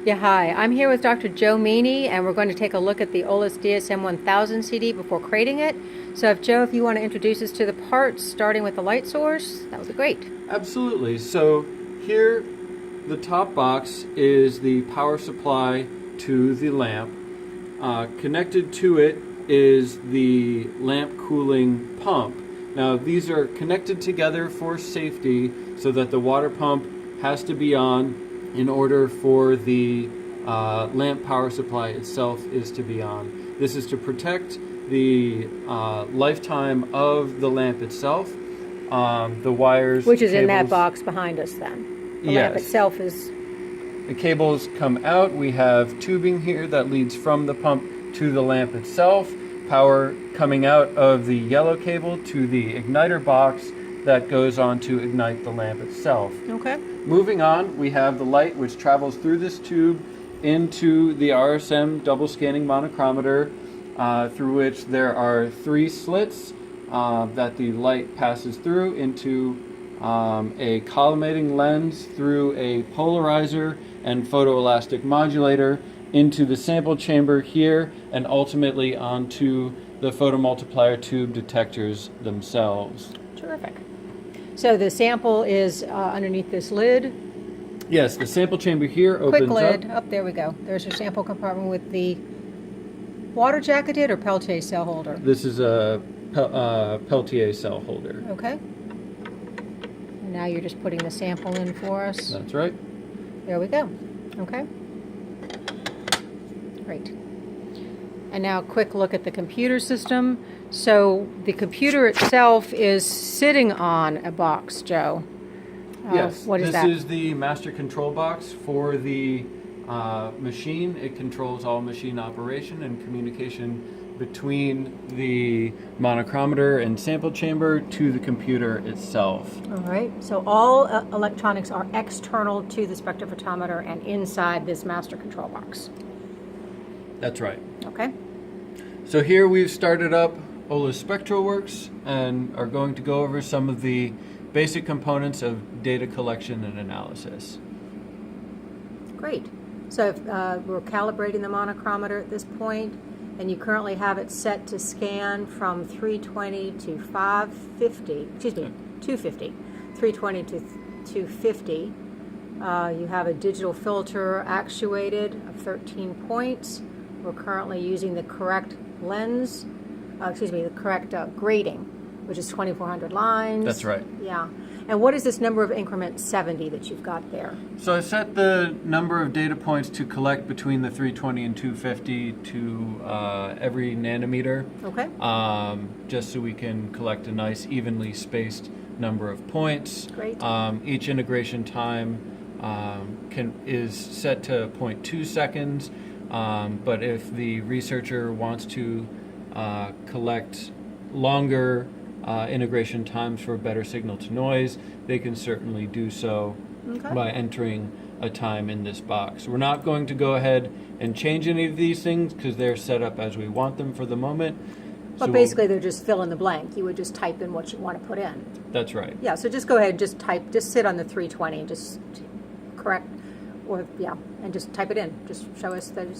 Yeah, hi. I'm here with Dr. Joe Meany, and we're going to take a look at the OLIS DSM 1000 CD before crating it. So Joe, if you want to introduce us to the parts, starting with the light source, that would be great. Absolutely. So here, the top box is the power supply to the lamp. Connected to it is the lamp cooling pump. Now, these are connected together for safety so that the water pump has to be on in order for the lamp power supply itself is to be on. This is to protect the lifetime of the lamp itself. The wires, which is cables, in that box behind us then. The lamp itself is... The cables come out. We have tubing here that leads from the pump to the lamp itself. Power coming out of the yellow cable to the igniter box that goes on to ignite the lamp itself. Okay. Moving on, we have the light which travels through this tube into the RSM double scanning monochromator, through which there are 3 slits that the light passes through into a collimating lens, through a polarizer and photoelastic modulator, into the sample chamber here, and ultimately onto the photomultiplier tube detectors themselves. Terrific. So the sample is underneath this lid. Yes, the sample chamber here opens Quick lid. Up there we go. There's your sample compartment with the water jacketed or Peltier cell holder. This is a Peltier cell holder. Okay. And now you're just putting the sample in for us. That's right. There we go. Okay. Great. And now a quick look at the computer system. So the computer itself is sitting on a box, Joe. Yes. What is that? This is the master control box for the machine. It controls all machine operation and communication between the monochromator and sample chamber to the computer itself. All right. So all electronics are external to the spectrophotometer and inside this master control box. That's right. Okay. So here we've started up OLIS SpectralWorks and are going to go over some of the basic components of data collection and analysis. Great. So if, we're calibrating the monochromator at this point, and you currently have it set to scan from 320 to 550, excuse me, 250, 320 to 250. You have a digital filter actuated of 13 points. We're currently using the correct lens, the correct grading, which is 2,400 lines. That's right. Yeah. And what is this number of increment 70 that you've got there? So I set the number of data points to collect between the 320 and 250 to every nanometer. Okay. Just so we can collect a nice evenly spaced number of points. Great. Each integration time is set to 0.2 seconds. But if the researcher wants to collect longer integration times for better signal to noise, they can certainly do so by entering a time in this box. We're not going to go ahead and change any of these things because they're set up as we want them for the moment. But so basically they're just fill in the blank. You would just type in what you want to put in. That's right. Yeah, so just go ahead and just sit on the 320 and just correct, and just type it in. Just show us that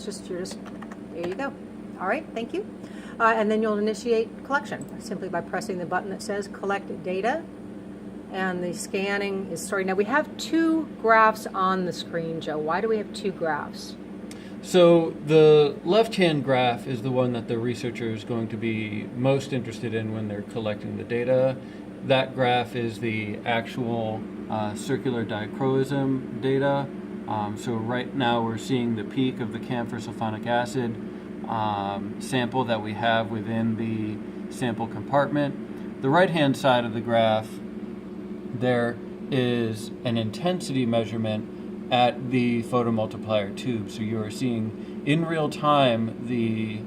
there you go. All right, thank you. And then you'll initiate collection simply by pressing the button that says collect data, and the scanning is starting. Now we have 2 graphs on the screen, Joe. Why do we have 2 graphs? So the left-hand graph is the one that the researcher is going to be most interested in when they're collecting the data. That graph is the actual circular dichroism data. So right now we're seeing the peak of the camphor sulfonic acid sample that we have within the sample compartment. The right-hand side of the graph, there is an intensity measurement at the photomultiplier tube. So you are seeing in real time the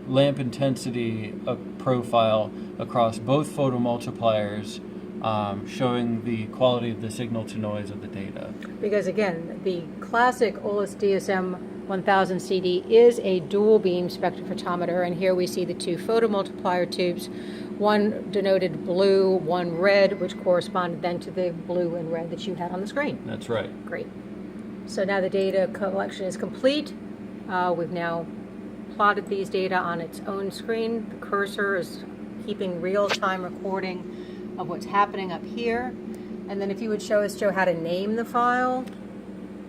lamp intensity profile across both photomultipliers, showing the quality of the signal to noise of the data. Because again, the classic OLIS DSM 1000 CD is a dual beam spectrophotometer, and here we see the 2 photomultiplier tubes, one denoted blue, one red, which corresponded then to the blue and red that you had on the screen. That's right. Great. So now the data collection is complete. We've now plotted these data on its own screen. The cursor is keeping real-time recording of what's happening up here. And then if you would show us, Joe, how to name the file.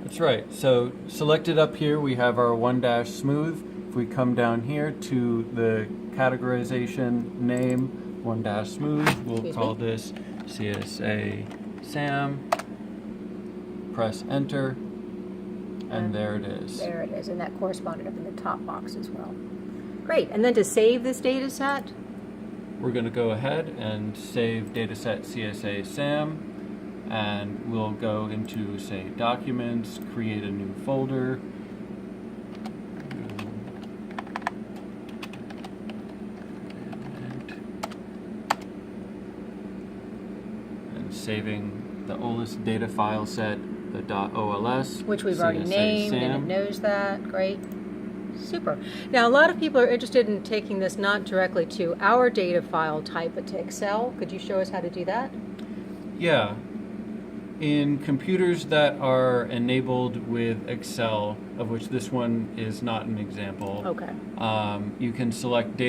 That's right. So selected up here, we have our 1-smooth. If we come down here to the categorization name, 1-smooth, we'll call this CSA SAM. Press enter, and there it is. There it is, and that corresponded up in the top box as well. Great, and then to save this data set, we're going to go ahead and save dataset CSA SAM, and we'll go into, say, Documents, create a new folder. And saving the OLIS data file set, the .ols, which we've already CSA named, SAM. and it knows that. Great. Super. Now, a lot of people are interested in taking this not directly to our data file type, but to Excel. Could you show us how to do that? Yeah. In computers that are enabled with Excel, of which this one is not an example, Okay. You can select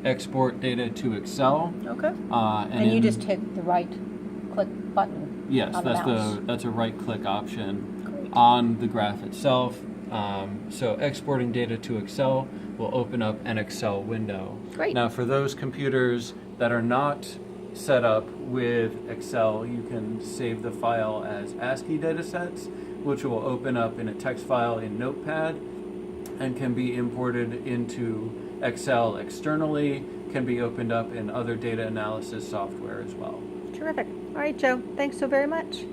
export data to Excel. Okay. And you in- just hit the right click button. Yes, on the mouse. that's a right-click option Great. on the graph itself. So exporting data to Excel will open up an Excel window. Great. Now, for those computers that are not set up with Excel, you can save the file as ASCII datasets, which will open up in a text file in Notepad and can be imported into Excel externally, can be opened up in other data analysis software as well. Terrific. All right, Joe. Thanks so very much.